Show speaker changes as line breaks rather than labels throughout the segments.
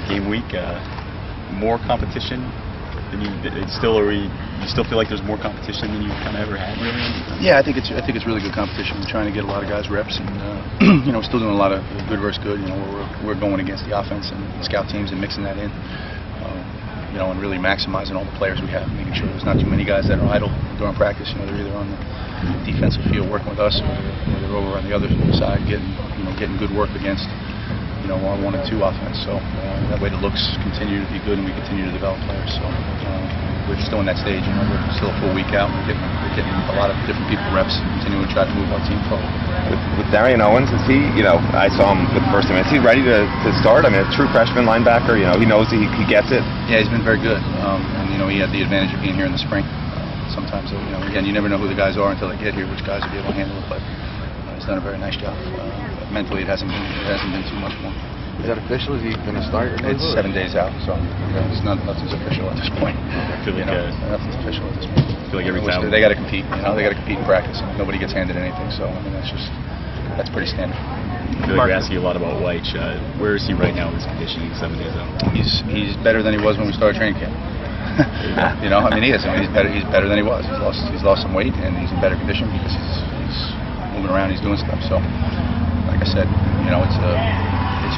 game week. More competition than you still, or you still feel like there's more competition than you kind of ever had, really?
Yeah, I think it's really good competition. We're trying to get a lot of guys reps, and you know, we're still doing a lot of good versus good. You know, we're going against the offense and scout teams and mixing that in. You know, and really maximizing all the players we have, making sure there's not too many guys that are idle during practice. You know, they're either on the defensive field working with us, or they're over on the other side getting good work against, you know, our 1 and 2 offense. So that way the looks continue to be good, and we continue to develop players. So we're still in that stage. You know, we're still a full week out. We're getting a lot of different people reps, and continuing to try to move our team forward.
With Darian Owens, is he? You know, I saw him for the first time. Is he ready to start? I mean, a true freshman linebacker. You know, he knows he gets it.
Yeah, he's been very good. And you know, he had the advantage of being here in the spring. Sometimes, you know, again, you never know who the guys are until they get here, which guys will be able to handle it. But he's done a very nice job. Mentally, it hasn't been too much more.
Is that official? Is he going to start?
It's 7 days out, so nothing's official at this point.
I feel like
nothing's official at this point.
I feel like every time
they got to compete. You know, they got to compete in practice. Nobody gets handed anything, so I mean that's pretty standard.
I feel like we're asking you a lot about White. Where is he right now in his conditioning? 7 days out.
He's better than he was when we started training camp. You know, I mean, he is. I mean, he's better than he was. He's lost some weight, and he's in better condition because he's moving around. He's doing stuff. So, like I said, you know, it's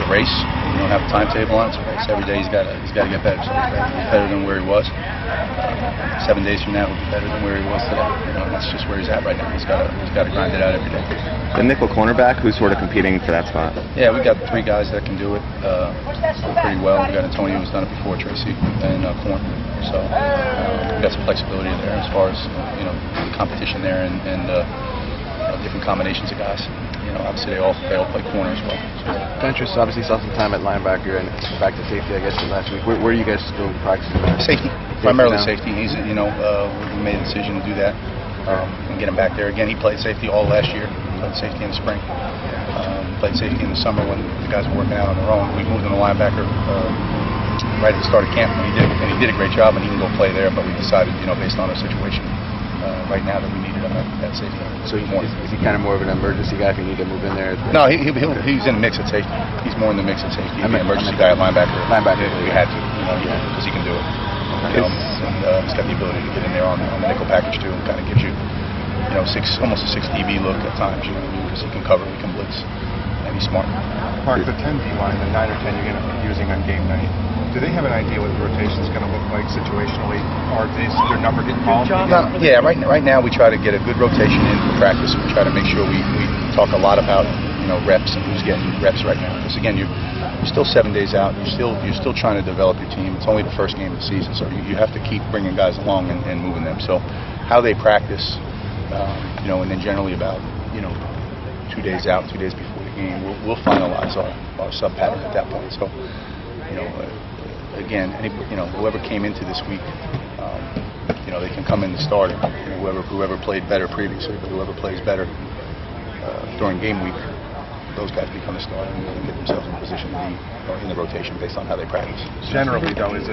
a race. We don't have a timetable on it. It's a race. Every day he's got to get better. So he's better than where he was. 7 days from now, he'll be better than where he was today. You know, that's just where he's at right now. He's got to grind it out every day.
The nickel cornerback, who's sort of competing for that spot?
Yeah, we got 3 guys that can do it pretty well. We got Antonio, who's done it before, Tracy, and Corn. So we got some flexibility there as far as you know, competition there, and different combinations of guys. You know, obviously they all play corner as well.
Fentress obviously saw some time at linebacker and back to safety, I guess, last week. Where are you guys still practicing?
Safety, primarily safety. He's, you know, we made a decision to do that and get him back there again. He played safety all last year. Played safety in the spring. Played safety in the summer when the guys were working out on their own. We moved him to linebacker right at the start of camp, and he did a great job, and he can go play there. But we decided, you know, based on our situation right now, that we needed him at safety.
So is he kind of more of an emergency guy if you need to move in there?
No, he's in the mix at safety. He's more in the mix at safety. He's an emergency guy at linebacker. We had to, you know, because he can do it. You know, and he's got the ability to get in there on the nickel package too, and kind of gives you, you know, almost a 6 DB look at times. You know, because he can cover, he can blitz, and he's smart.
Mark, the 10 D line, the 9 or 10 you're going to be using on game night. Do they have an idea what the rotation is going to look like situationally? Or is their number getting called?
Yeah, right now we try to get a good rotation in for practice. We try to make sure we talk a lot about, you know, reps and who's getting reps right now. Because again, you're still 7 days out. You're still trying to develop your team. It's only the first game of the season, so you have to keep bringing guys along and moving them. So how they practice, you know, and then generally about, you know, 2 days out, 2 days before the game, we'll finalize our sub pattern at that point. So, you know. Again, you know, whoever came into this week, you know, they can come in the starter. You know, whoever played better previously, but whoever plays better during game week, those guys become a starter and get themselves in a position to be in the rotation based on how they practice.
Generally, though, is it